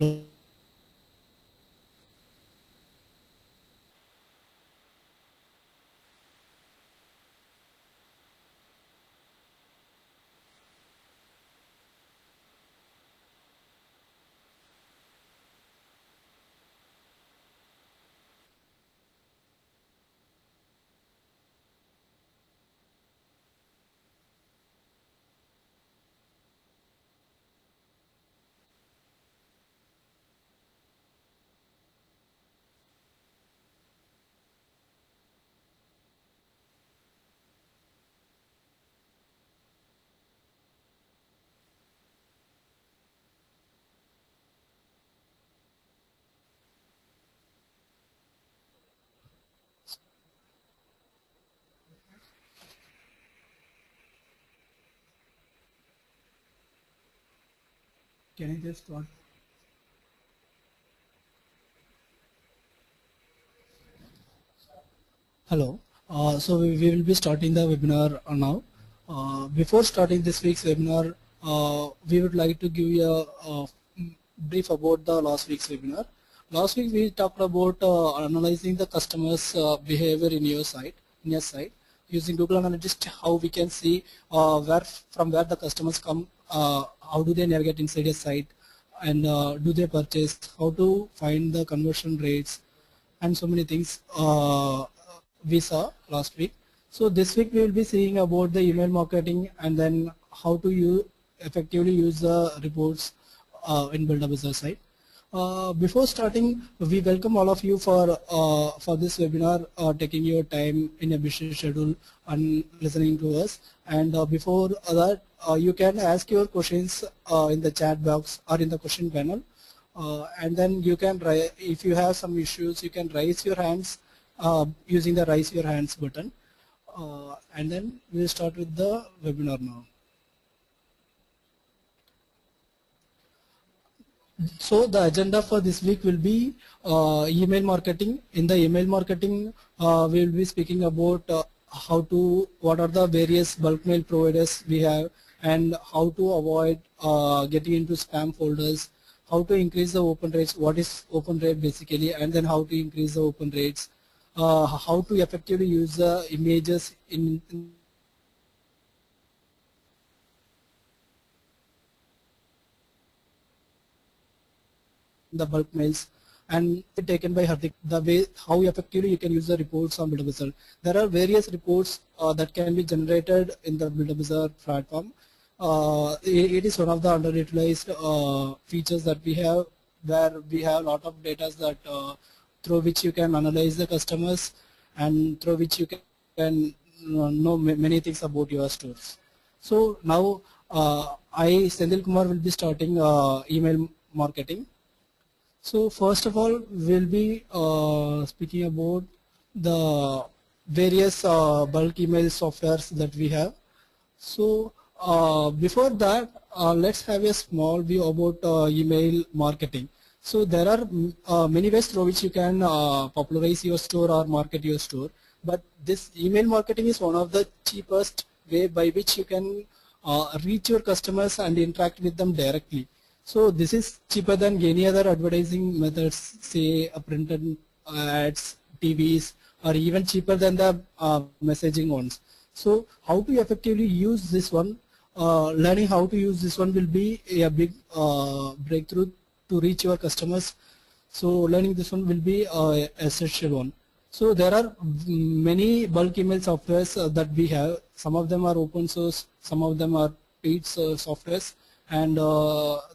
Can I just start? Hello. So we will be starting the webinar now. Before starting this week's webinar, we would like to give you a brief about the last week's webinar. Last week we talked about analyzing the customers' behavior in your site using Google Analytics. How we can see from where the customers come, how do they navigate inside your site, and do they purchase? How to find the conversion rates, and so many things we saw last week. So this week we will be seeing about the email marketing and then how to effectively use the reports in BuildaBazaar site. Before starting, we welcome all of you for this webinar, taking your time in a busy schedule and listening to us. And before that, you can ask your questions in the chat box or in the question panel. And then you can, if you have some issues, you can raise your hands using the raise your hands button. And then we'll start with the webinar now. So the agenda for this week will be email marketing. In the email marketing, we will be speaking about what are the various bulk mail providers we have, and how to avoid getting into spam folders, how to increase the open rates, what is open rate basically, and then how to increase the open rates, how to effectively use the images in the bulk mails, and taken by Hardik, the way how effectively you can use the reports on BuildaBazaar. There are various reports that can be generated in the BuildaBazaar platform. It is one of the underutilized features that we have, where we have a lot of data that through which you can analyze the customers and through which you can know many things about your stores. So now Sendil Kumar will be starting email marketing. So first of all, we'll be speaking about the various bulk email softwares that we have. So before that, let's have a small view about email marketing. So there are many ways through which you can popularize your store or market your store. But this email marketing is one of the cheapest way by which you can reach your customers and interact with them directly. So this is cheaper than any other advertising methods, say printed ads, TVs, or even cheaper than the messaging ones. So how to effectively use this one, learning how to use this one will be a big breakthrough to reach your customers. So learning this one will be an essential one. So there are many bulk email softwares that we have. Some of them are open source, some of them are paid softwares. And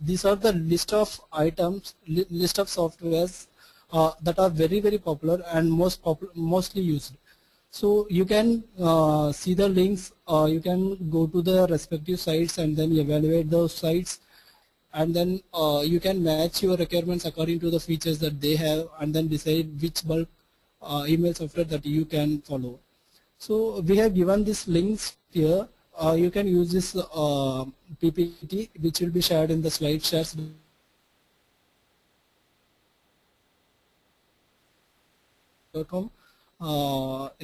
these are the list of items, list of softwares that are very, very popular and mostly used. So you can see the links, you can go to the respective sites and then evaluate those sites, and then you can match your requirements according to the features that they have, and then decide which bulk email software that you can follow. So we have given these links here. You can use this PPT, which will be shared in the slide shares in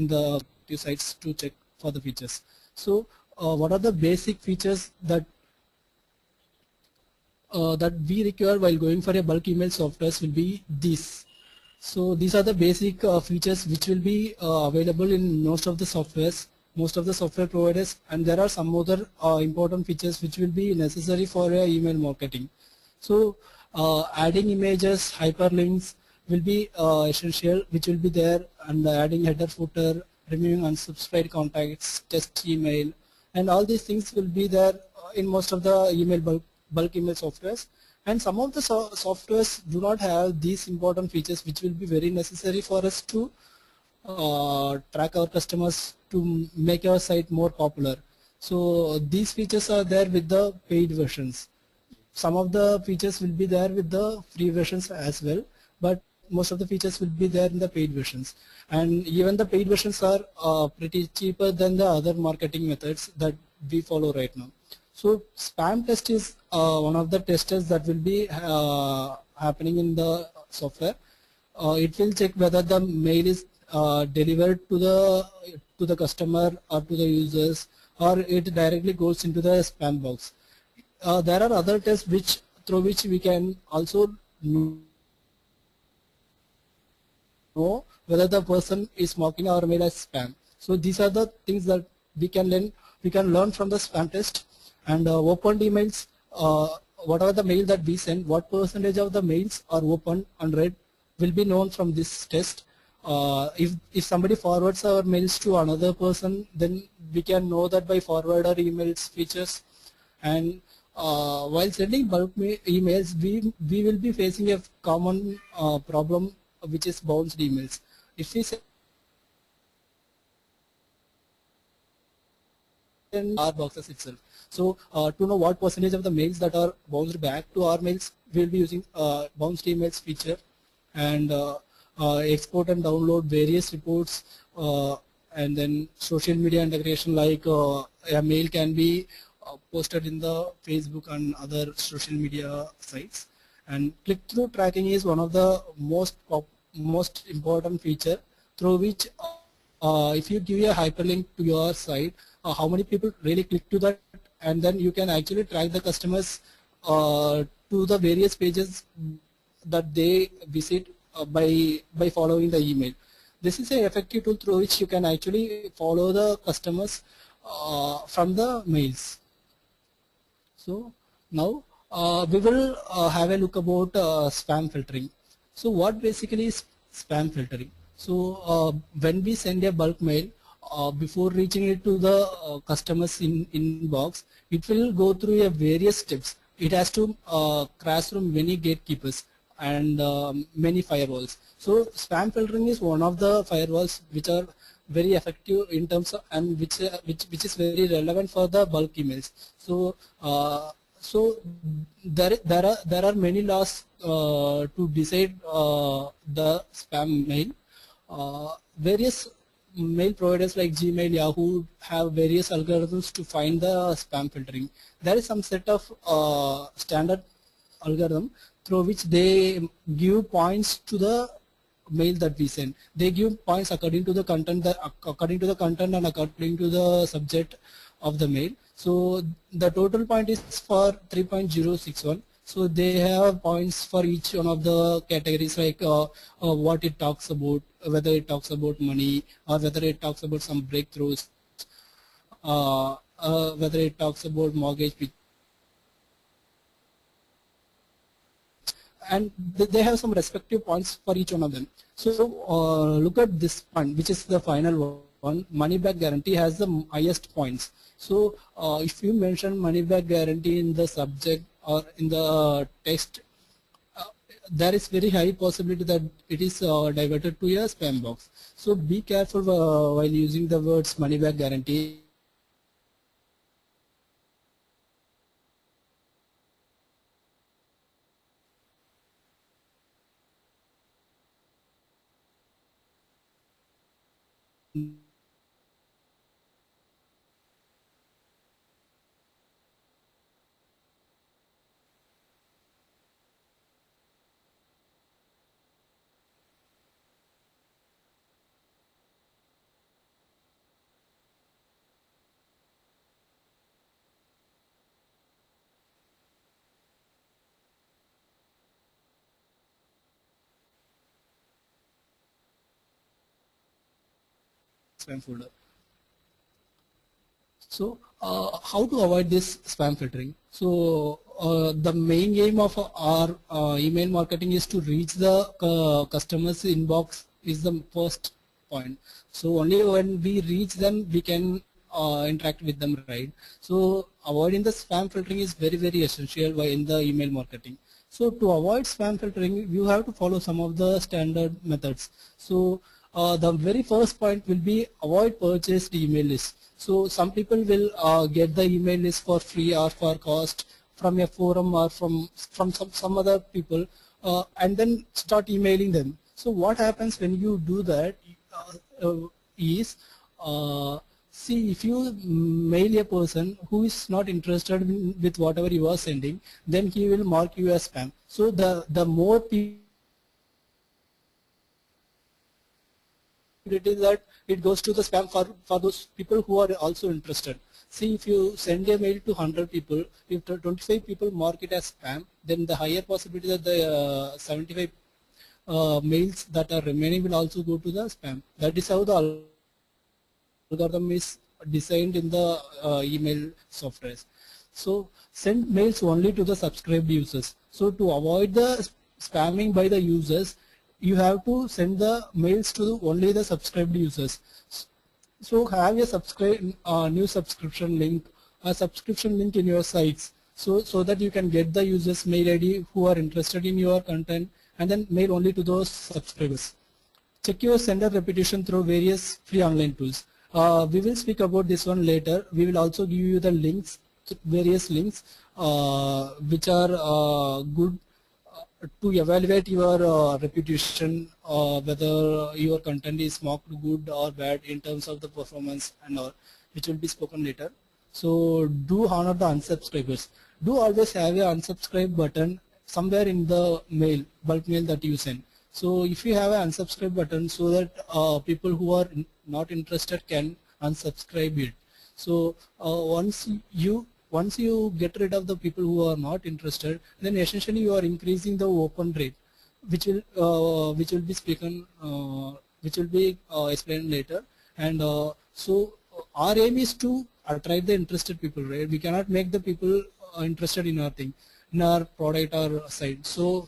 the two sites to check for the features. So what are the basic features that that we require while going for a bulk email softwares will be these. So these are the basic features which will be available in most of the software providers, and there are some other important features which will be necessary for email marketing. So adding images, hyperlinks will be essential, which will be there, and adding header, footer, removing unsubscribed contacts, test email, and all these things will be there in most of the bulk email softwares. And some of the softwares do not have these important features which will be very necessary for us to track our customers to make our site more popular. So these features are there with the paid versions. Some of the features will be there with the free versions as well, but most of the features will be there in the paid versions. And even the paid versions are pretty cheaper than the other marketing methods that we follow right now. So spam test is one of the testers that will be happening in the software. It will check whether the mail is delivered to the customer or to the users, or it directly goes into the spam box. There are other tests through which we can also know whether the person is marking our mail as spam. So these are the things that we can learn from the spam test. And opened emails, whatever the mail that we send, what percentage of the mails are opened and read will be known from this test. If somebody forwards our mails to another person, then we can know that by forwarder emails features. And while sending bulk emails, we will be facing a common problem, which is bounced emails. If we send our boxes itself. So to know what percentage of the mails that are bounced back to our mails, we will be using bounced emails feature, and export and download various reports, and then social media integration, like a mail can be posted in the Facebook and other social media sites. And click-through tracking is one of the most important feature, through which if you give a hyperlink to your site, how many people really click to that, and then you can actually track the customers to the various pages that they visit by following the email. This is an effective tool through which you can actually follow the customers from the mails. So now we will have a look about spam filtering. So what basically is spam filtering? So when we send a bulk mail, before reaching it to the customers in inbox, it will go through a various steps. It has to crash through many gatekeepers and many firewalls. So spam filtering is one of the firewalls which are very effective in terms of, and which is very relevant for the bulk emails. So there are many laws to decide the spam mail. Various mail providers like Gmail, Yahoo have various algorithms to find the spam filtering. There is some set of standard algorithm through which they give points to the mail that we send. They give points according to the content, and according to the subject of the mail. So the total point is for 3.061. So they have points for each one of the categories, like what it talks about, whether it talks about money, or whether it talks about some breakthroughs, whether it talks about mortgage, and they have some respective points for each one of them. So look at this point, which is the final one. Money back guarantee has the highest points. So if you mention money back guarantee in the subject or in the text, there is very high possibility that it is diverted to a spam box. So be careful while using the words money back guarantee. spam folder. So how to avoid this spam filtering? So the main aim of our email marketing is to reach the customer's inbox is the first point. So only when we reach them we can interact with them, right? So avoiding the spam filtering is very essential in the email marketing. So to avoid spam filtering, you have to follow some of the standard methods. So the very first point will be avoid purchased email list. So some people will get the email list for free or for cost from a forum or from some other people and then start emailing them. So what happens when you do that is see, if you mail a person who is not interested with whatever you are sending, then he will mark you as spam. So the more people it is that it goes to the spam for those people who are also interested. See, if you send a mail to 100 people, if 25 people mark it as spam, then the higher possibility that the 75 mails that are remaining will also go to the spam. That is how the algorithm is designed in the email software. So send mails only to the subscribed users. So to avoid the spamming by the users, you have to send the mails to only the subscribed users. So have a new subscription link, a subscription link in your sites, so that you can get the users mail ID who are interested in your content and then mail only to those subscribers. Check your sender repetition through various free online tools. We will speak about this one later. We will also give you the links, various links which are good to evaluate your reputation, whether your content is marked good or bad in terms of the performance and all, which will be spoken later. So do honor the unsubscribers. Do always have a unsubscribe button somewhere in the mail, bulk mail that you send. So if you have an unsubscribe button, so that people who are not interested can unsubscribe it. So once you get rid of the people who are not interested, then essentially you are increasing the open rate, which will be spoken, which will be explained later. And so our aim is to attract the interested people, right? We cannot make the people interested in our thing, in our product or site. So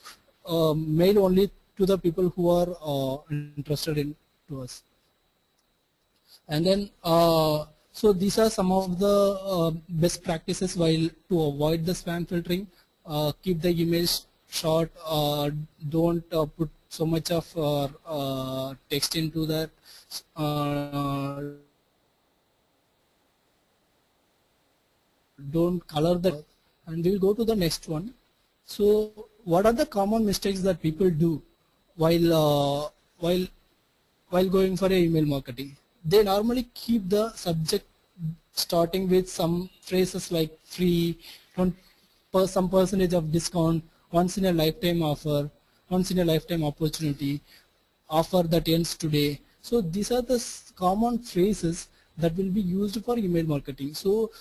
mail only to the people who are interested in to us. And then so these are some of the best practices while to avoid the spam filtering. Keep the emails short. Don't put so much of text into that. Don't color that. And we will go to the next one. So what are the common mistakes that people do while going for a email marketing? They normally keep the subject starting with some phrases like free, some percentage of discount, once in a lifetime offer, once in a lifetime opportunity, offer that ends today. So these are the common phrases that will be used for email marketing. So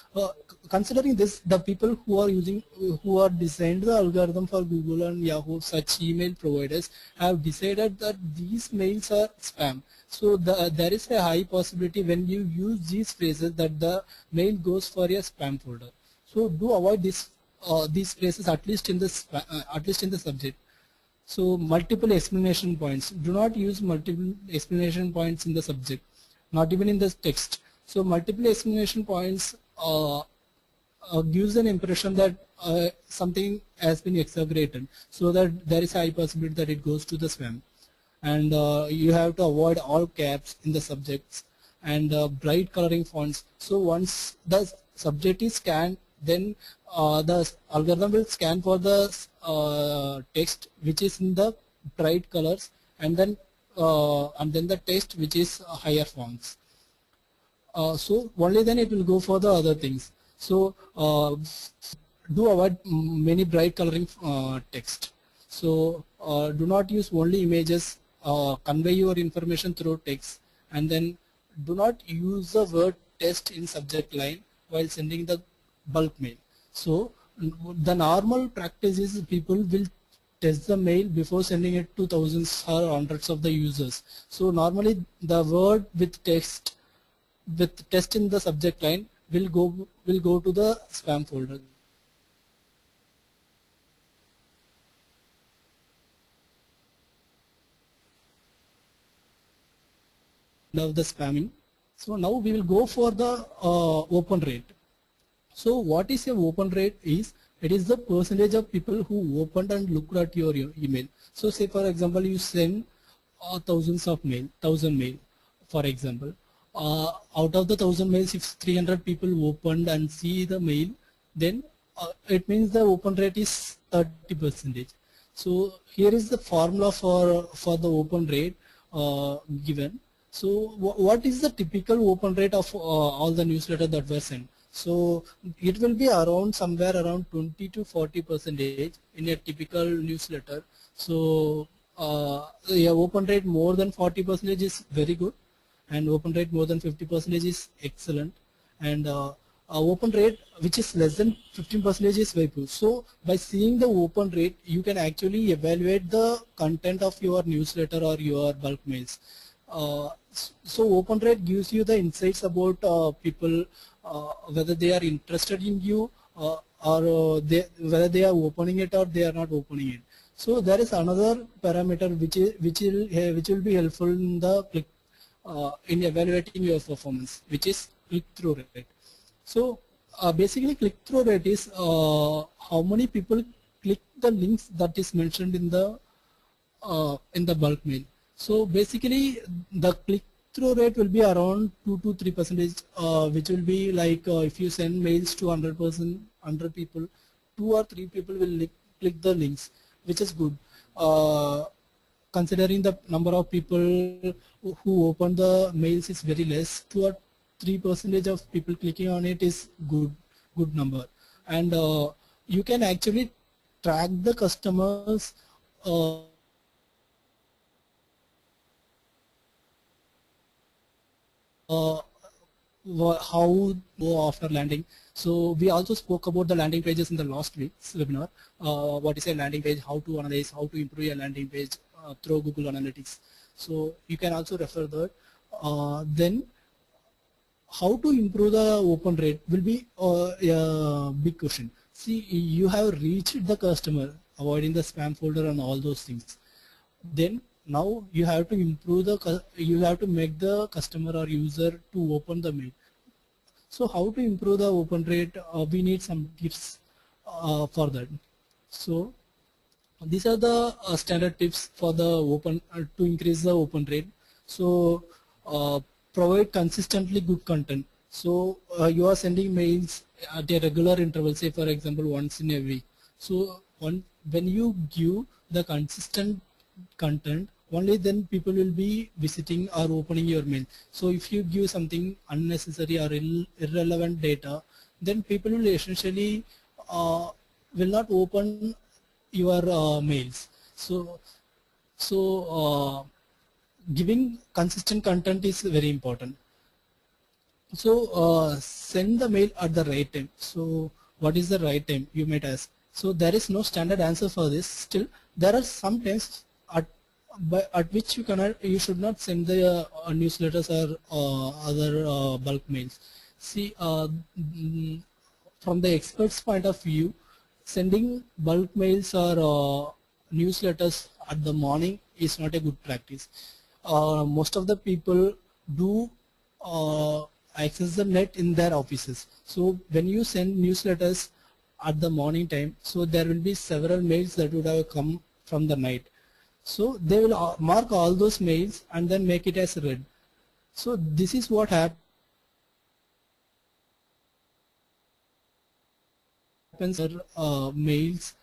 considering this, the people who are designed the algorithm for Google and Yahoo, such email providers, have decided that these mails are spam. So there is a high possibility when you use these phrases that the mail goes for a spam folder. So do avoid these phrases at least in the subject. So multiple explanation points. Do not use multiple explanation points in the subject, not even in the text. So multiple explanation points gives an impression that something has been exaggerated, so that there is a high possibility that it goes to the spam. And you have to avoid all caps in the subjects and bright coloring fonts. So once the subject is scanned, then the algorithm will scan for the text which is in the bright colors, and then the text which is higher fonts. So only then it will go for the other things. So do avoid many bright coloring text. So do not use only images. Convey your information through text, and then do not use the word test in subject line while sending the bulk mail. So the normal practice is people will test the mail before sending it to thousands or hundreds of the users. So normally the word with text with test in the subject line will go to the spam folder. Of the spamming. So now we will go for the open rate. So what is a open rate is, it is the percentage of people who opened and looked at your email. So say for example you send thousands of mail, 1,000 mail for example. Out of the 1,000 mails, if 300 people opened and see the mail, then it means the open rate is 30%. So here is the formula for the open rate given. So what is the typical open rate of all the newsletters that were sent? So it will be around somewhere around 20 to 40% in a typical newsletter. So yeah, open rate more than 40% is very good, and open rate more than 50% is excellent, and open rate which is less than 15% is very poor. So by seeing the open rate, you can actually evaluate the content of your newsletter or your bulk mails. So open rate gives you the insights about people, whether they are interested in you or whether they are opening it or they are not opening it. So there is another parameter which will be helpful in the click in evaluating your performance, which is click-through rate. So basically click-through rate is how many people click the links that is mentioned in the bulk mail. So basically the click-through rate will be around 2 to 3%, which will be like if you send mails to 100 people, 2 or 3 people will click the links, which is good. Considering the number of people who open the mails is very less, 2 or 3% of people clicking on it is good number, and you can actually track the customers how go after landing. So we also spoke about the landing pages in the last week's webinar. What is a landing page, how to analyze, how to improve a landing page through Google Analytics. So you can also refer that. Then how to improve the open rate will be a big question. See, you have reached the customer, avoiding the spam folder and all those things. Then now you have to improve you have to make the customer or user to open the mail. So how to improve the open rate? We need some tips for that. So these are the standard tips for the open to increase the open rate. So provide consistently good content. So you are sending mails at a regular interval, say for example once in a week. So when you give the consistent content, only then people will be visiting or opening your mail. So if you give something unnecessary or irrelevant data, then people will essentially will not open your mails. So giving consistent content is very important. So send the mail at the right time. So what is the right time, you might ask? So there is no standard answer for this. Still, there are some times at which you should not send the newsletters or other bulk mails. See, from the expert's point of view, sending bulk mails or newsletters at the morning is not a good practice. Most of the people do access the net in their offices. So when you send newsletters at the morning time, so there will be several mails that would have come from the night. So they will mark all those mails and then make it as read. So this is what happens mails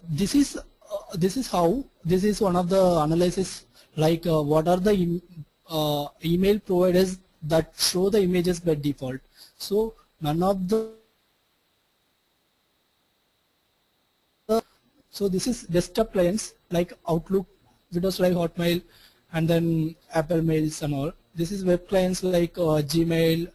This is how this is one of the analysis, like what are the email providers that show the images by default. So none of the so this is desktop clients like Outlook, Windows Live, Hotmail, and then Apple Mails and all. This is web clients like Gmail,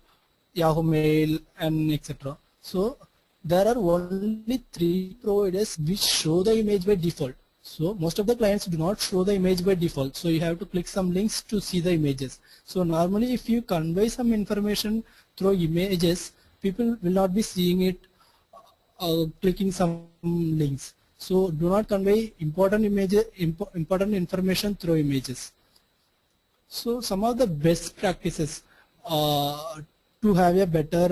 Yahoo Mail, and etc. So there are only 3 providers which show the image by default. So most of the clients do not show the image by default. So you have to click some links to see the images. So normally if you convey some information through images, people will not be seeing it clicking some links. So do not convey important images, important information through images. So some of the best practices to have a better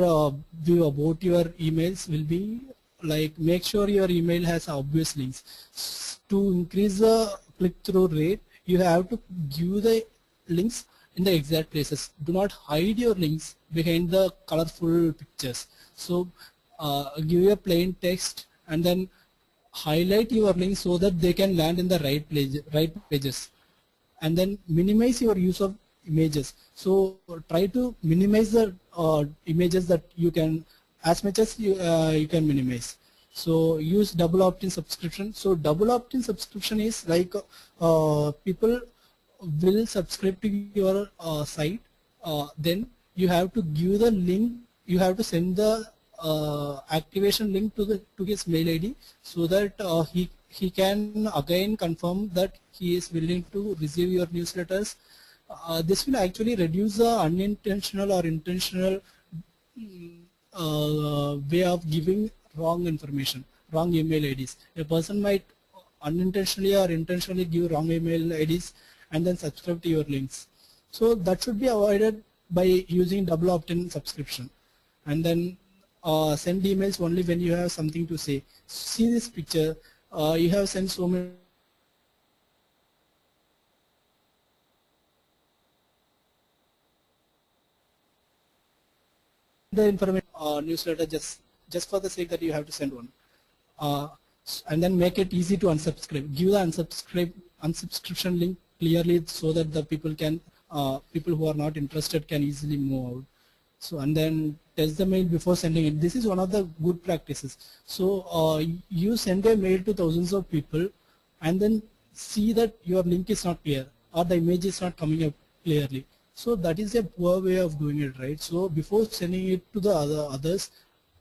view about your emails will be like make sure your email has obvious links. To increase the click-through rate, you have to give the links in the exact places. Do not hide your links behind the colorful pictures. So give a plain text and then highlight your links so that they can land in the right pages, and then minimize your use of images. So try to minimize the images that you can, as much as you can minimize. So use double opt-in subscription. So double opt-in subscription is like people will subscribe to your site, then you have to give the link, you have to send the activation link to his mail ID so that he can again confirm that he is willing to receive your newsletters. This will actually reduce the unintentional or intentional way of giving wrong information, wrong email IDs. A person might unintentionally or intentionally give wrong email IDs and then subscribe to your links. So that should be avoided by using double opt-in subscription, and then send emails only when you have something to say. See this picture. You have sent so many the information newsletter just for the sake that you have to send one, uh, and then make it easy to unsubscribe. Give the unsubscription link clearly so that the people who are not interested can easily move out. So, and then test the mail before sending it. This is one of the good practices. So you send a mail to thousands of people and then see that your link is not clear or the image is not coming up clearly. So that is a poor way of doing it, right? So before sending it to the others,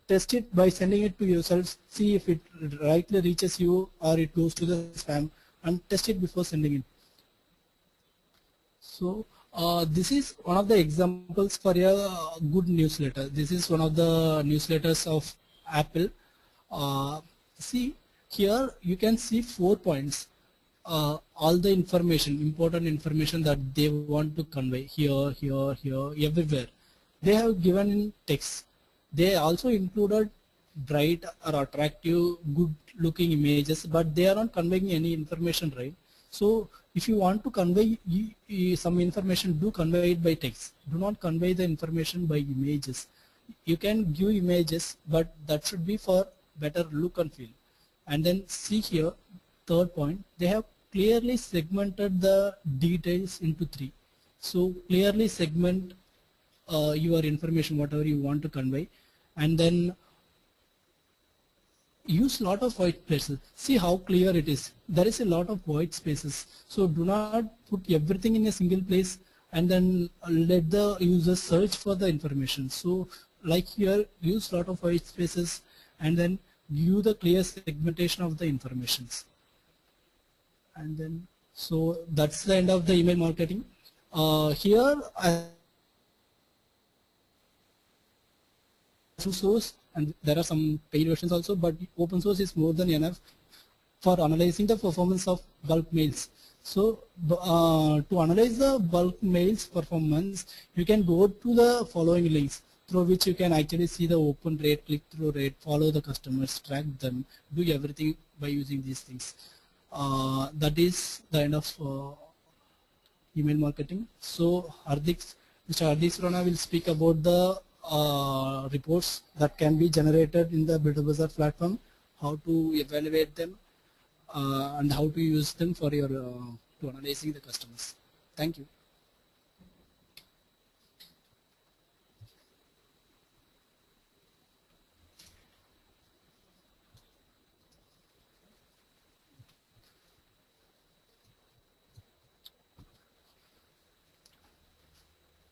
test it by sending it to yourself, see if it rightly reaches you or it goes to the spam, and test it before sending it. So this is one of the examples for a good newsletter. This is one of the newsletters of Apple. See here you can see 4 points. All the information, important information that they want to convey here, everywhere. They have given in text. They also included bright or attractive, good-looking images, but they are not conveying any information, right? So if you want to convey some information, do convey it by text. Do not convey the information by images. You can give images, but that should be for better look and feel. And then see here, third point, they have clearly segmented the details into 3. So clearly segment your information, whatever you want to convey, and then use lot of white spaces. See how clear it is. There is a lot of white spaces. So do not put everything in a single place and then let the user search for the information. So like here, use lot of white spaces and then give the clear segmentation of the informations. And then, so that's the end of the email marketing. Here I open source, and there are some paid versions also, but open source is more than enough for analyzing the performance of bulk mails. So to analyze the bulk mails performance, you can go to the following links through which you can actually see the open rate, click-through rate, follow the customers, track them, do everything by using these things. That is the end of email marketing. So Mr. Hardik Surana will speak about the reports that can be generated in the BuildaBazaar platform, how to evaluate them, and how to use them for your to analyzing the customers. Thank you.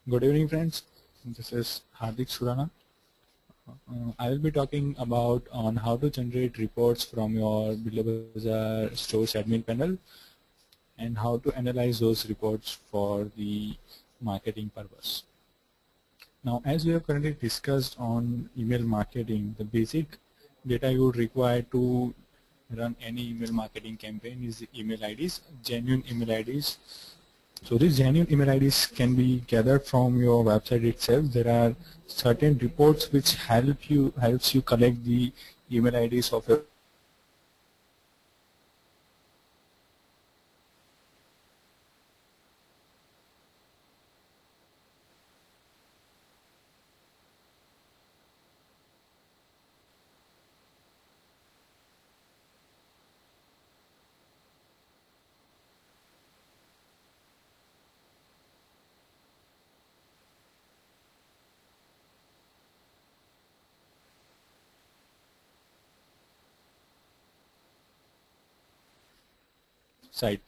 Good evening, friends. This is Hardik Surana. I will be talking about on how to generate reports from your BuildaBazaar stores admin panel and how to analyze those reports for the marketing purpose. Now, as we have currently discussed on email marketing, the basic data you would require to run any email marketing campaign is the email IDs, genuine email IDs. So these genuine email IDs can be gathered from your website itself. There are certain reports which helps you collect the email IDs of your site.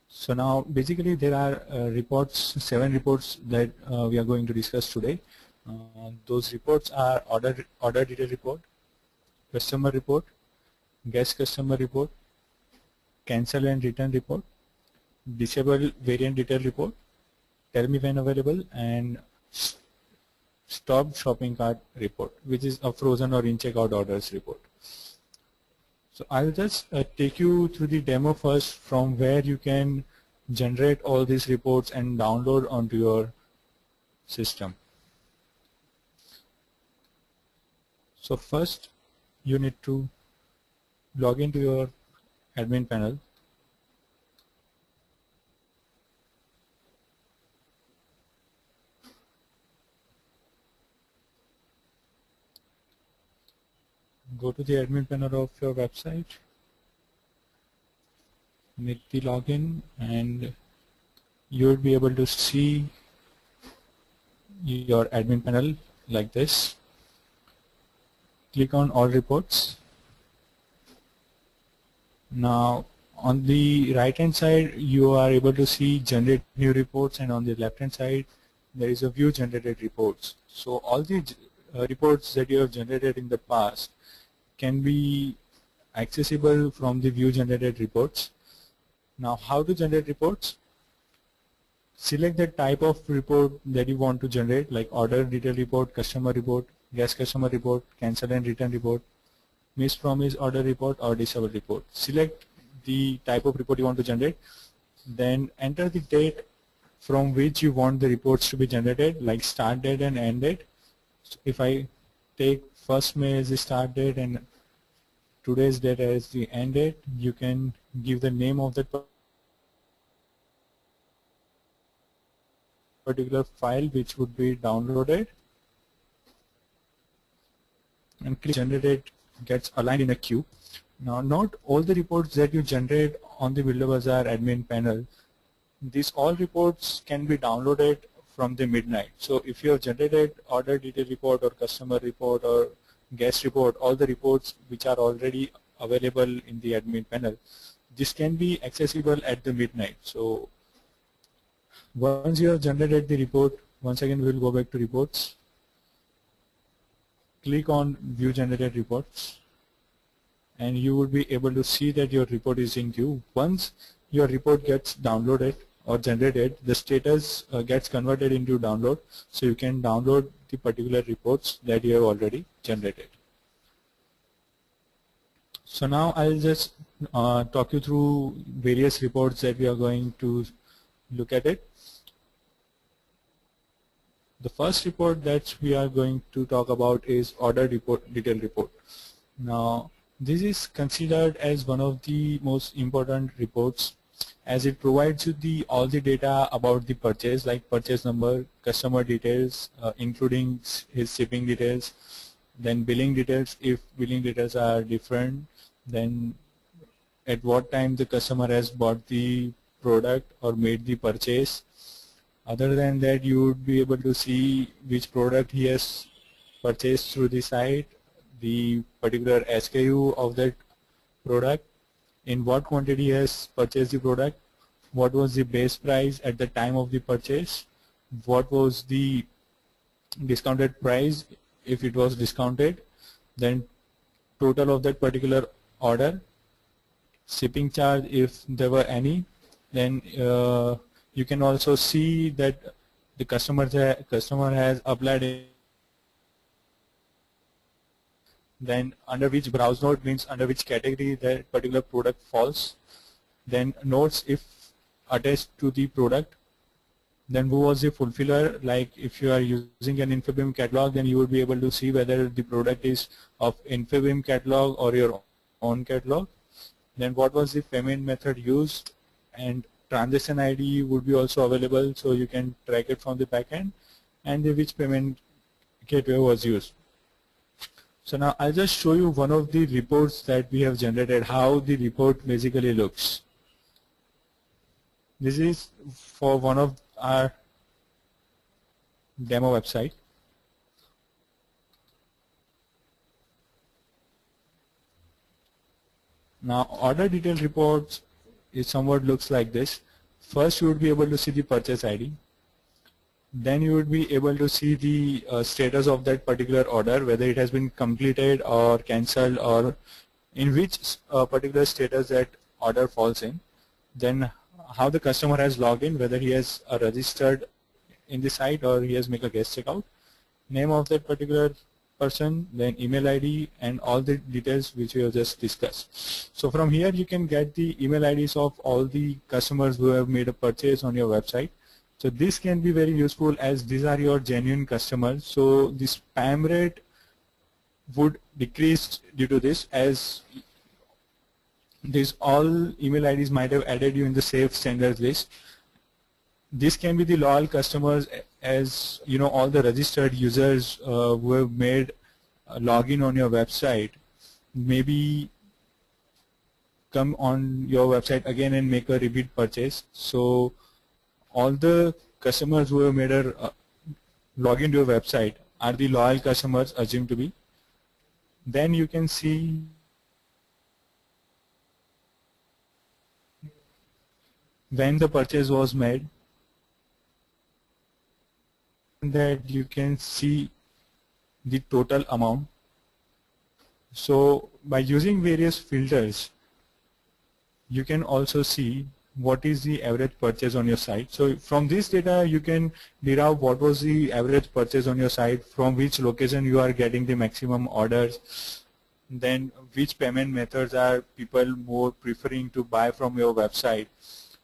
So now basically there are reports, 7 reports that we are going to discuss today. Those reports are order detail report, customer report, guest customer report, cancel and return report, disable variant detail report, tell me when available, and stop shopping cart report, which is a frozen or in checkout orders report. So I'll just take you through the demo first, from where you can generate all these reports and download onto your system. So first you need to log into your admin panel. Go to the admin panel of your website, make the login, and you will be able to see your admin panel like this. Click on all reports. Now on the right hand side you are able to see generate new reports, and on the left hand side there is a view generated reports. So all the reports that you have generated in the past can be accessible from the view generated reports. Now how to generate reports? Select the type of report that you want to generate, like order detail report, customer report, guest customer report, cancel and return report, missed promise order report, or disable report. Select the type of report you want to generate, then enter the date from which you want the reports to be generated, like start date and end date. So if I take 1st May as the start date and today's date as the end date, you can give the name of that particular file which would be downloaded, and click generate, gets aligned in a queue. Now not all the reports that you generate on the BuildaBazaar admin panel, these all reports can be downloaded from the midnight. So if you have generated order detail report or customer report or guest report, all the reports which are already available in the admin panel, this can be accessible at the midnight. So once you have generated the report, once again we will go back to reports, click on view generated reports, and you will be able to see that your report is in queue. Once your report gets downloaded or generated, the status gets converted into download, so you can download the particular reports that you have already generated. So now I'll just talk you through various reports that we are going to look at it. The first report that we are going to talk about is order report detail report. Now this is considered as one of the most important reports, as it provides you all the data about the purchase, like purchase number, customer details, including his shipping details, then billing details if billing details are different, then at what time the customer has bought the product or made the purchase. Other than that, you would be able to see which product he has purchased through the site, the particular SKU of that product, in what quantity he has purchased the product, what was the base price at the time of the purchase, what was the discounted price if it was discounted, then total of that particular order, shipping charge if there were any, then you can also see that the customer has applied it, then under which browse node, means under which category that particular product falls, then notes if attached to the product, then who was the fulfiller, like if you are using an Infobim catalog, then you will be able to see whether the product is of Infobim catalog or your own catalog, then what was the payment method used, and transaction ID would be also available, so you can track it from the backend, and which payment gateway was used. So now I'll just show you one of the reports that we have generated, how the report basically looks. This is for one of our demo website. Now order detail reports it somewhat looks like this. First you would be able to see the purchase ID, then you would be able to see the status of that particular order, whether it has been completed or cancelled, or in which particular status that order falls in, then how the customer has logged in, whether he has registered in the site or he has make a guest checkout, name of that particular person, then email ID, and all the details which we have just discussed. So from here you can get the email IDs of all the customers who have made a purchase on your website. So this can be very useful as these are your genuine customers. So the spam rate would decrease due to this, as these all email IDs might have added you in the safe standards list. This can be the loyal customers, as you know, all the registered users who have made a login on your website maybe come on your website again and make a repeat purchase. So all the customers who have made a login to your website are the loyal customers assumed to be. Then you can see when the purchase was made, that you can see the total amount. So by using various filters, you can also see what is the average purchase on your site. So from this data you can derive what was the average purchase on your site, from which location you are getting the maximum orders, then which payment methods are people more preferring to buy from your website.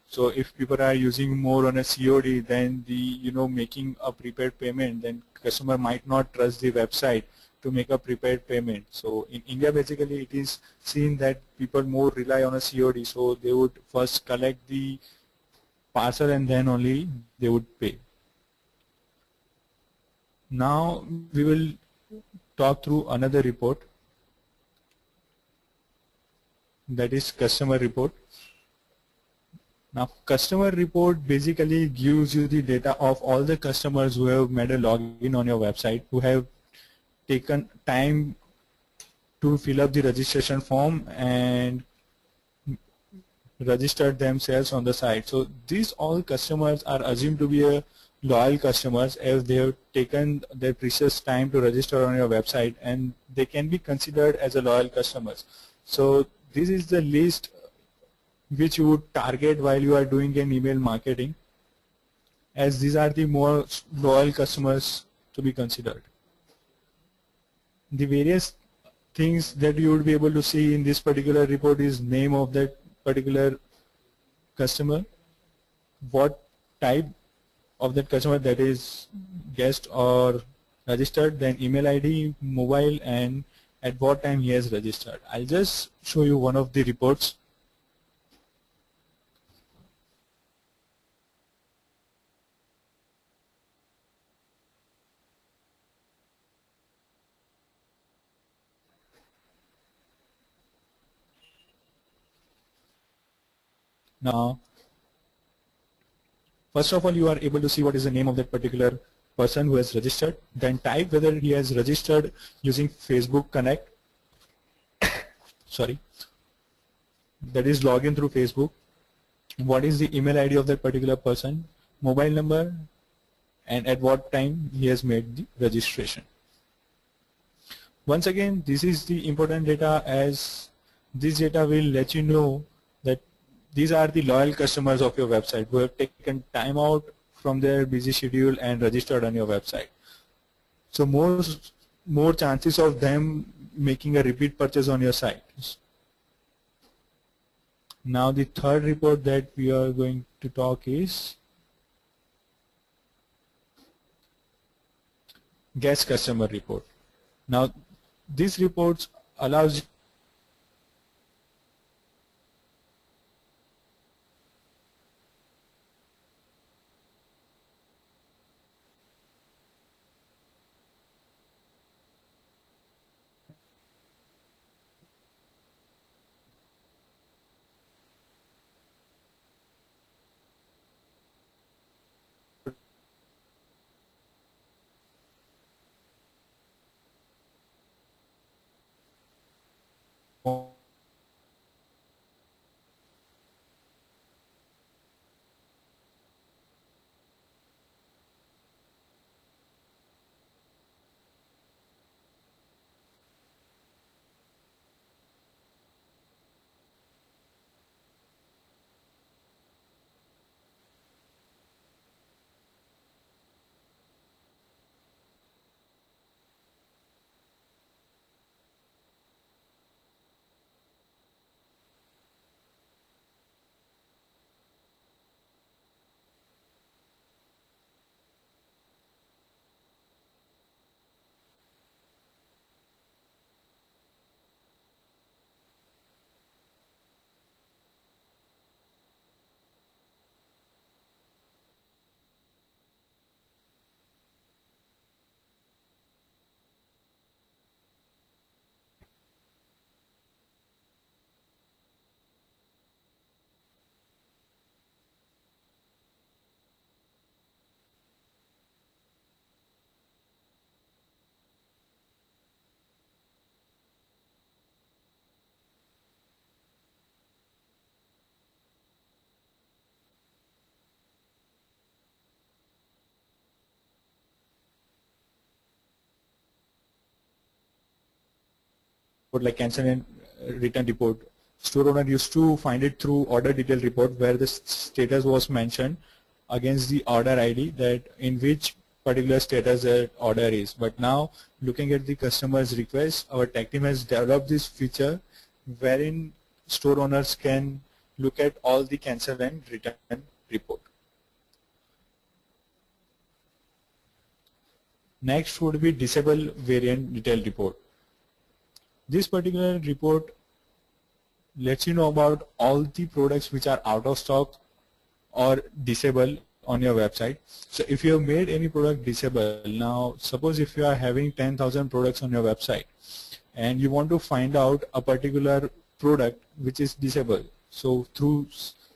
So if people are using more on a COD, then the making a prepaid payment, then customer might not trust the website to make a prepaid payment. So in India basically it is seen that people more rely on a COD, so they would first collect the parcel and then only they would pay. Now we will talk through another report, that is customer report. Now customer report basically gives you the data of all the customers who have made a login on your website, who have taken time to fill up the registration form and registered themselves on the site. So these all customers are assumed to be a loyal customers, as they have taken their precious time to register on your website, and they can be considered as a loyal customers. So this is the list which you would target while you are doing an email marketing, as these are the more loyal customers to be considered. The various things that you would be able to see in this particular report is name of that particular customer, what type of that customer, that is guest or registered, then email ID, mobile, and at what time he has registered. I'll just show you one of the reports. Now, first of all, you are able to see what is the name of that particular person who has registered, then type whether he has registered using Facebook Connect, sorry, that is login through Facebook, what is the email ID of that particular person, mobile number, and at what time he has made the registration. Once again, this is the important data, as this data will let you know that these are the loyal customers of your website who have taken time out from their busy schedule and registered on your website. So more chances of them making a repeat purchase on your site. Now the third report that we are going to talk is guest customer report. Now this report allows like cancel and return report, store owner used to find it through order detail report where the status was mentioned against the order ID that in which particular status that order is. But now looking at the customer's request, our tech team has developed this feature wherein store owners can look at all the cancel and return report. Next would be disable variant detail report. This particular report lets you know about all the products which are out of stock or disabled on your website. So if you have made any product disabled, now suppose if you are having 10,000 products on your website and you want to find out a particular product which is disabled. So through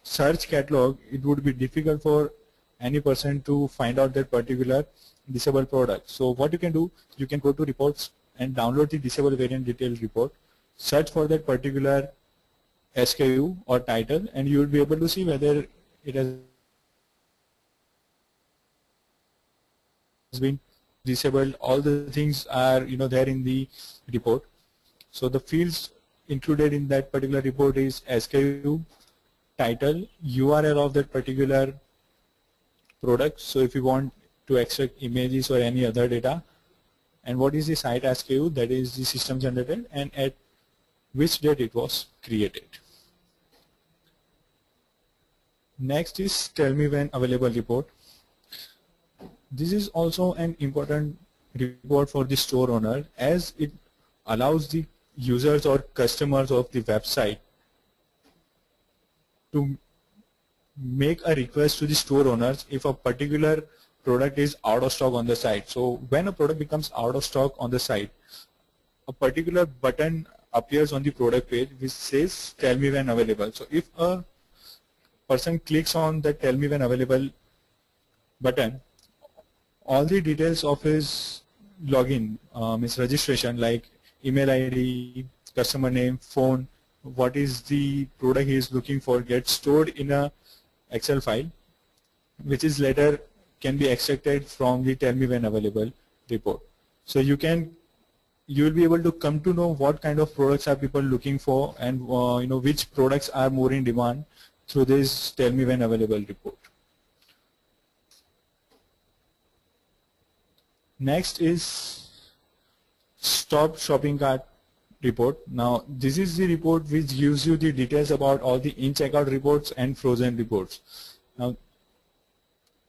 search catalog, it would be difficult for any person to find out that particular disabled product. So what you can do, you can go to reports and download the disable variant detail report, search for that particular SKU or title, and you will be able to see whether it has been disabled. All the things are there in the report. So the fields included in that particular report is SKU, title, URL of that particular product. So if you want to extract images or any other data, and what is the site SKU, that is the system generated, and at which date it was created. Next is tell me when available report. This is also an important report for the store owner as it allows the users or customers of the website to make a request to the store owners if a particular product is out of stock on the site. So when a product becomes out of stock on the site, a particular button appears on the product page which says tell me when available. So if a person clicks on the tell me when available button, all the details of his login, his registration like email ID, customer name, phone, what is the product he is looking for, gets stored in a Excel file which is later can be extracted from the tell me when available report. So you will be able to come to know what kind of products are people looking for and which products are more in demand through this tell me when available report. Next is stop shopping cart report. Now this is the report which gives you the details about all the in checkout reports and frozen reports. Now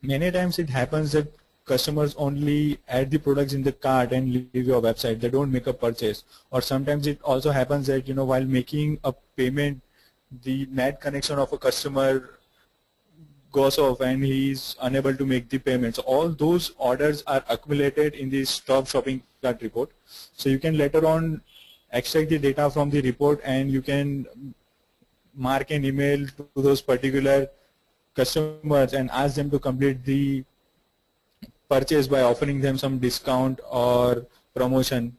many times it happens that customers only add the products in the cart and leave your website. They don't make a purchase. Or sometimes it also happens that while making a payment, the net connection of a customer goes off and he is unable to make the payment. So all those orders are accumulated in the stop shopping cart report. So you can later on extract the data from the report and you can mark an email to those particular customers and ask them to complete the purchase by offering them some discount or promotion.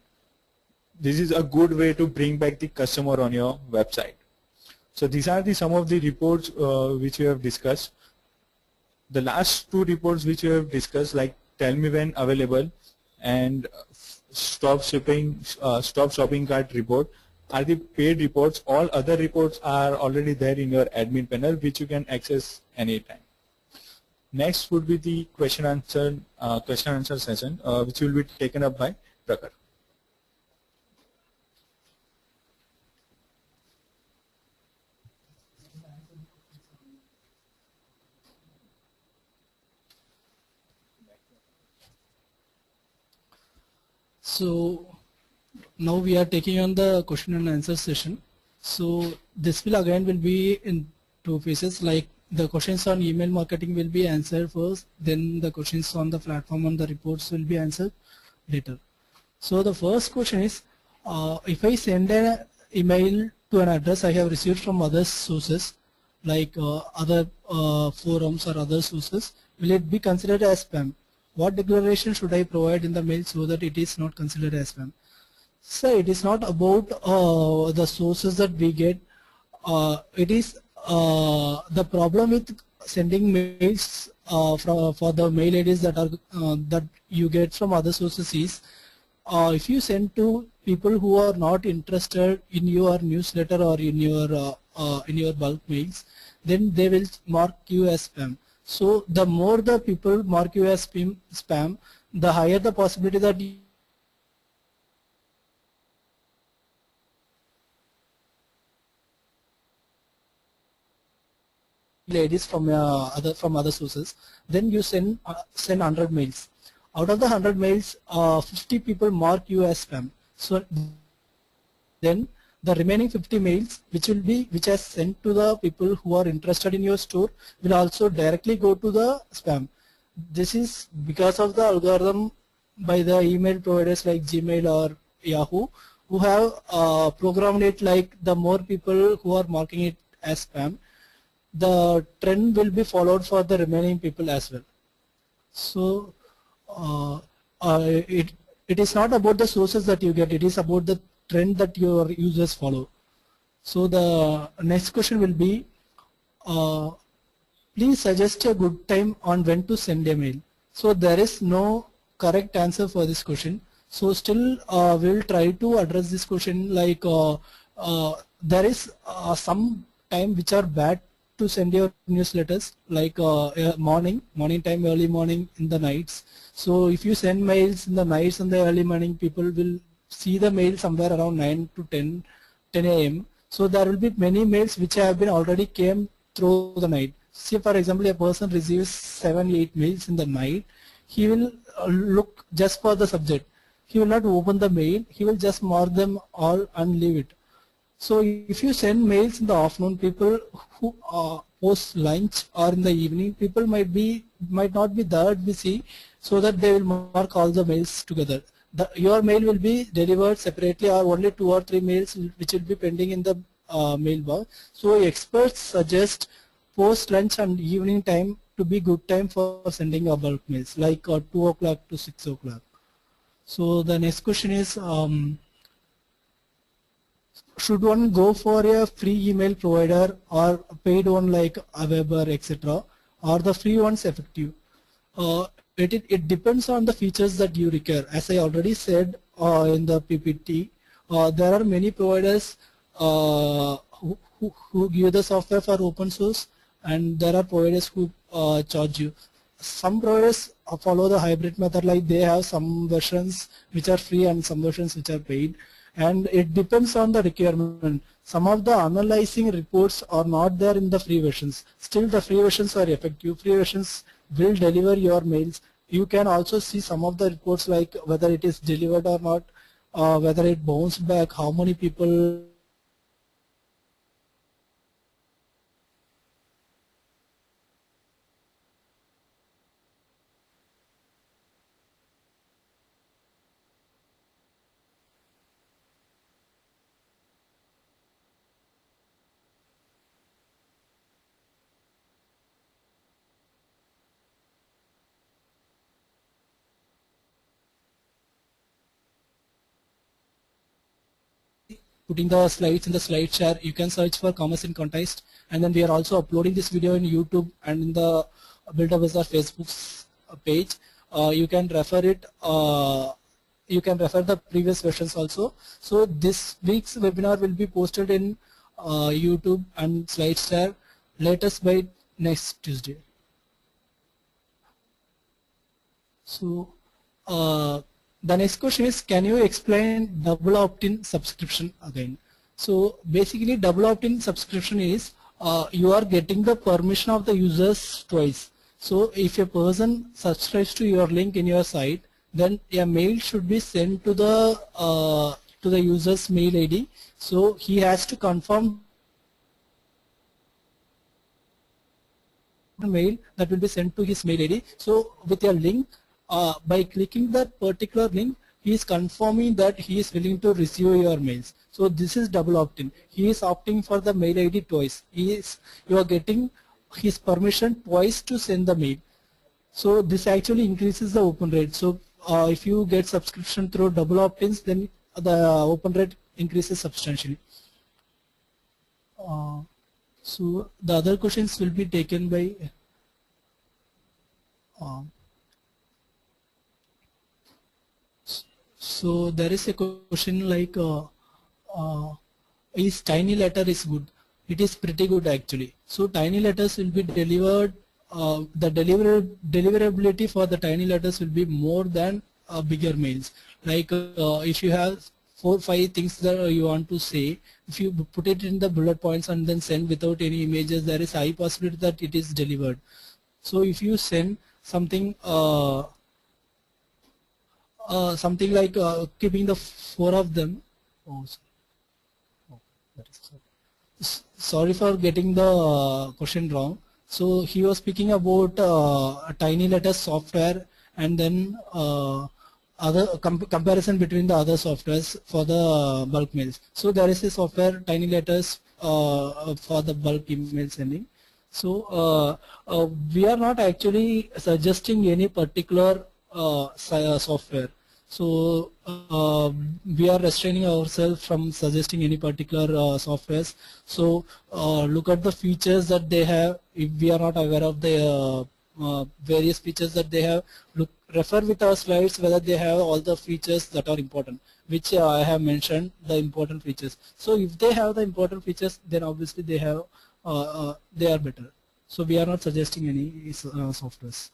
This is a good way to bring back the customer on your website. So these are some of the reports which we have discussed. The last two reports which we have discussed, like tell me when available and stop shopping cart report, are the paid reports. All other reports are already there in your admin panel which you can access anytime. Next would be the question answer session which will be taken up by Prakhar. So now we are taking on the question and answer session. So this will be in two phases, like the questions on email marketing will be answered first, then the questions on the platform on the reports will be answered later. So the first question is, if I send an email to an address I have received from other sources, like other forums or other sources, will it be considered as spam? What declaration should I provide in the mail so that it is not considered as spam? So it is not about the sources that we get. It is the problem with sending mails for the mail IDs that you get from other sources is if you send to people who are not interested in your newsletter or in your bulk mails, then they will mark you as spam. So the more the people mark you as spam, the higher the possibility that ladies from other sources. Then you send 100 mails. Out of the 100 mails, 50 people mark you as spam. So then the remaining 50 mails which are sent to the people who are interested in your store will also directly go to the spam. This is because of the algorithm by the email providers like Gmail or Yahoo, who have programmed it like the more people who are marking it as spam, the trend will be followed for the remaining people as well. So uh, it is not about the sources that you get, it is about the trend that your users follow. So the next question will be, please suggest a good time on when to send a mail. So there is no correct answer for this question. So still we will try to address this question, like there is some time which are bad to send your newsletters, like morning time, early morning, in the nights. So if you send mails in the nights and the early morning, people will see the mail somewhere around 9 to 10 a.m. So there will be many mails which have been already came through the night. Say for example, a person receives 7-8 mails in the night, he will look just for the subject. He will not open the mail, he will just mark them all and leave it. So if you send mails in the afternoon, people who post lunch or in the evening, people might not be that busy, so that they will mark all the mails together. Your mail will be delivered separately, or only 2 or 3 mails which will be pending in the mailbox. So experts suggest post lunch and evening time to be good time for sending a bulk mails, like 2 o'clock to 6 o'clock. So the next question is, should one go for a free email provider or paid one like Weber, etc., or the free ones effective? It depends on the features that you require. As I already said in the PPT, there are many providers who give the software for open source, and there are providers who charge you. Some providers follow the hybrid method, like they have some versions which are free and some versions which are paid, and it depends on the requirement. Some of the analyzing reports are not there in the free versions. Still the free versions are effective. Free versions will deliver your mails. You can also see some of the reports, like whether it is delivered or not, whether it bounced back, how many people putting the slides in the slide share. You can search for commerce in context, and then we are also uploading this video in YouTube and in the BuildaBazaar Facebook page. You can refer it. You can refer the previous versions also. So this week's webinar will be posted in YouTube and SlideShare latest by next Tuesday. So the next question is, can you explain double opt-in subscription again? So basically double opt-in subscription is you are getting the permission of the users twice. So if a person subscribes to your link in your site, then a mail should be sent to the user's mail ID. So he has to confirm mail that will be sent to his mail ID. So with a link, by clicking that particular link, he is confirming that he is willing to receive your mails. So this is double opt-in. He is opting for the mail ID twice. You are getting his permission twice to send the mail. So this actually increases the open rate. So if you get subscription through double opt-ins, then the open rate increases substantially. So the other questions will be taken by So there is a question like, is tiny letter is good? It is pretty good actually. So tiny letters will be delivered. The deliverability for the tiny letters will be more than bigger mails. Like if you have 4 5 things that you want to say, if you put it in the bullet points and then send without any images, there is high possibility that it is delivered. So if you send something something like keeping the 4 of them. Oh, sorry. Oh, that is sorry. Sorry for getting the question wrong. So he was speaking about tiny letters software and then other comparison between the other softwares for the bulk mails. So there is a software tiny letters for the bulk email sending. So we are not actually suggesting any particular software. So we are restraining ourselves from suggesting any particular softwares. So look at the features that they have. If we are not aware of the various features that they have, refer with our slides whether they have all the features that are important, which I have mentioned the important features. So if they have the important features, then obviously they are better. So we are not suggesting any softwares.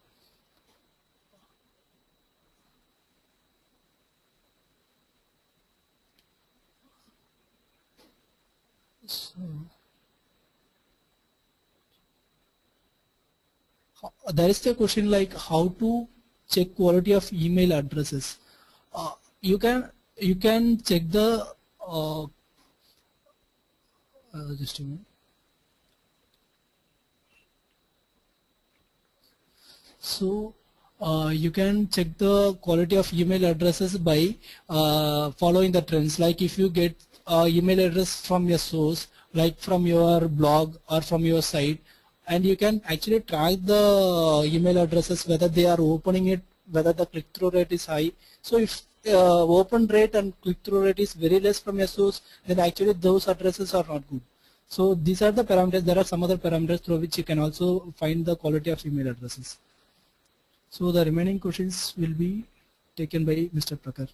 So, there is a question like how to check quality of email addresses. Uh, you can check the just a minute. So you can check the quality of email addresses by following the trends. Like if you get email address from your source, like from your blog or from your site, and you can actually track the email addresses whether they are opening it, whether the click-through rate is high. So if open rate and click-through rate is very less from your source, then actually those addresses are not good. So these are the parameters. There are some other parameters through which you can also find the quality of email addresses. So the remaining questions will be taken by Mr. Prakar.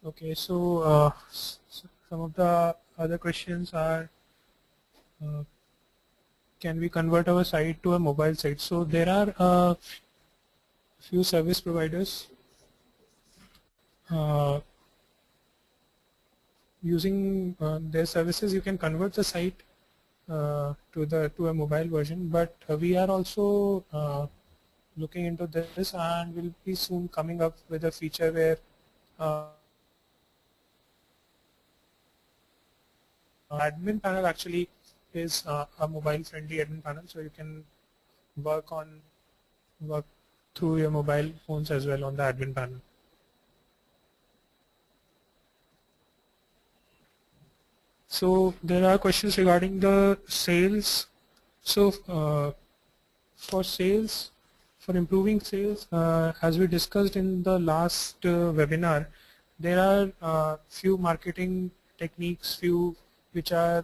Okay, so some of the other questions are, uh, can we convert our site to a mobile site? So there are a few service providers uh, using their services. You can convert the site to a mobile version, but we are also looking into this, and will be soon coming up with a feature where admin panel actually is a mobile friendly admin panel, so you can work work through your mobile phones as well on the admin panel. So there are questions regarding the sales. So for sales, for improving sales, as we discussed in the last webinar, there are few marketing techniques, few which are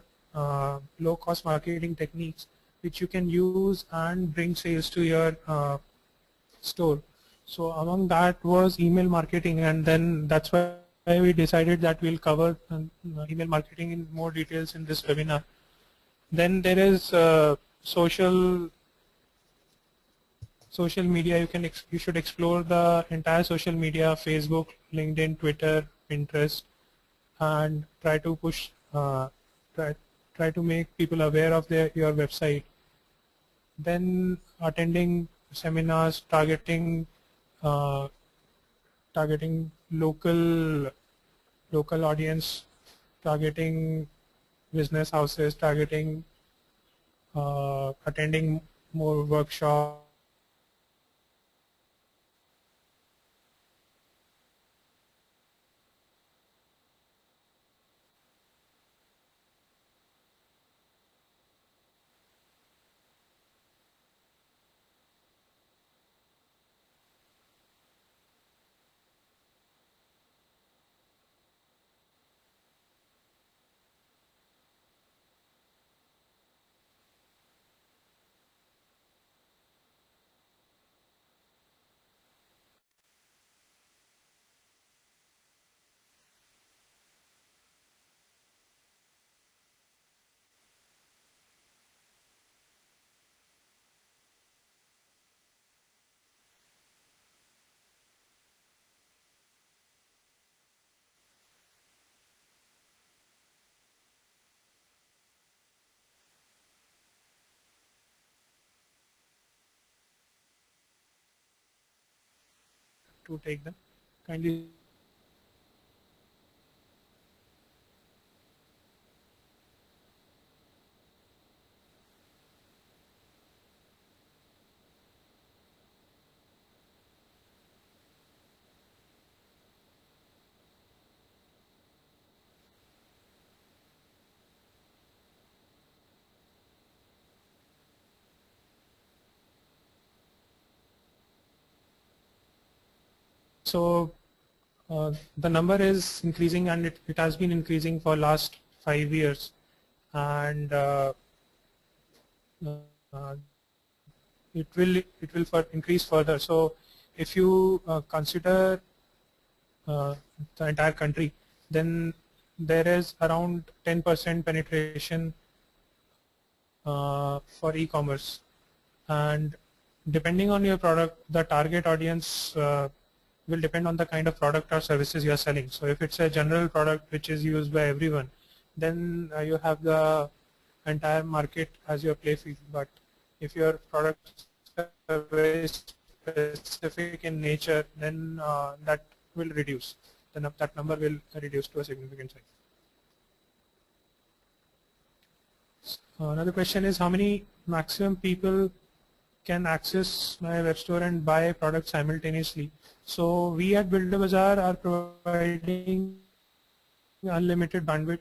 low cost marketing techniques which you can use and bring sales to your store. So among that was email marketing, and then that's why we decided that we'll cover email marketing in more details in this webinar. Then there is social media. You should explore the entire social media: Facebook, LinkedIn, Twitter, Pinterest, and try to push try to make people aware of your website. Then attending seminars, uh, targeting local audience, targeting business houses, targeting attending more workshops. to take them. Kindly. So the number is increasing, and it has been increasing for last 5 years, and uh, it will increase further. So if you consider the entire country, then there is around 10% penetration for e-commerce, and depending on your product, the target audience will depend on the kind of product or services you are selling. So if it's a general product which is used by everyone, then you have the entire market as your play field. But if your products are very specific in nature, then that will reduce. Then that number will reduce to a significant size. Another question is, how many maximum people can access my web store and buy products simultaneously? So we at BuildaBazaar are providing unlimited bandwidth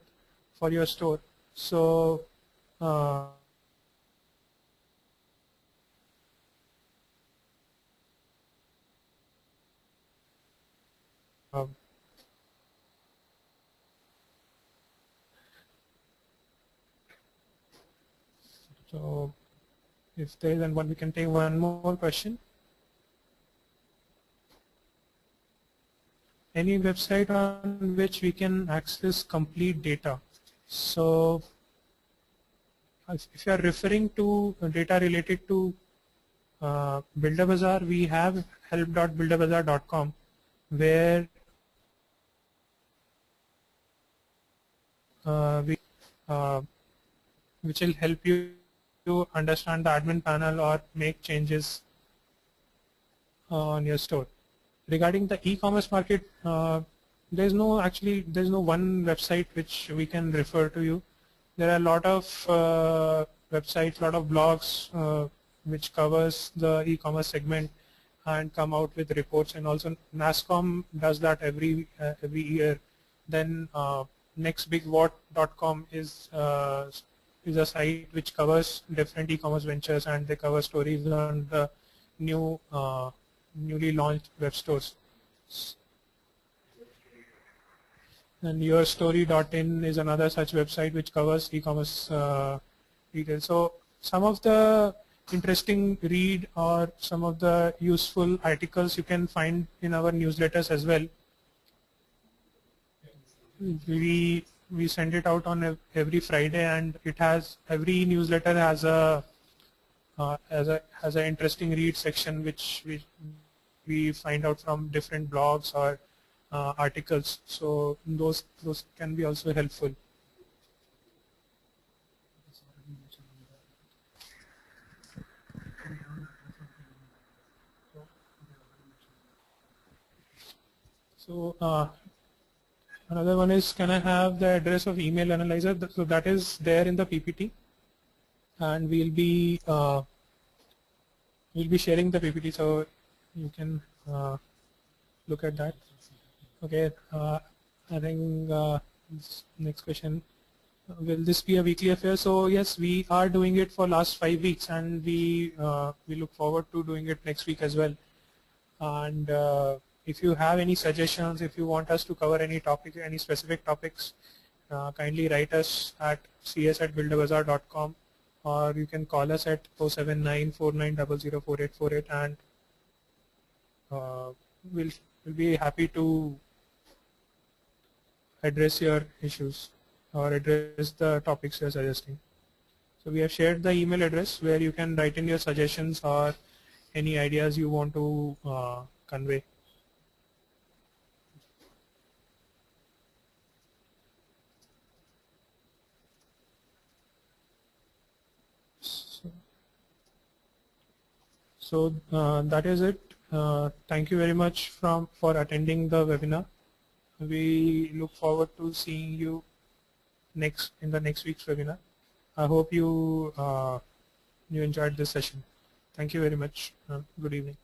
for your store. So so if there is one, we can take one more question. Any website on which we can access complete data? So if you are referring to data related to BuildaBazaar, we have help.buildabazaar.com, where which will help you to understand the admin panel or make changes on your store. Regarding the e-commerce market, there's no one website which we can refer to you. There are a lot of websites, lot of blogs which covers the e-commerce segment and come out with reports, and also NASCOM does that every year. Then nextbigwhat.com is a site which covers different e-commerce ventures, and they cover stories on the newly launched web stores. And yourstory.in is another such website which covers e-commerce details. So some of the interesting read or some of the useful articles you can find in our newsletters as well. We send it out on every Friday, and it has, every newsletter has a interesting read section which we find out from different blogs or articles. So those can be also helpful. So another one is, can I have the address of email analyzer? So that is there in the PPT, and we'll be sharing the PPT, so you can look at that. Okay, I think next question. Will this be a weekly affair? So yes, we are doing it for last 5 weeks, and we look forward to doing it next week as well. And if you have any suggestions, if you want us to cover any topic, any specific topics, kindly write us at cs@buildabazaar.com, or you can call us at 07949004848, and we'll be happy to address your issues or address the topics you're suggesting. So we have shared the email address where you can write in your suggestions or any ideas you want to convey. So that is it. Thank you very much for attending the webinar. We look forward to seeing you in the next week's webinar. I hope you enjoyed this session. Thank you very much. Good evening.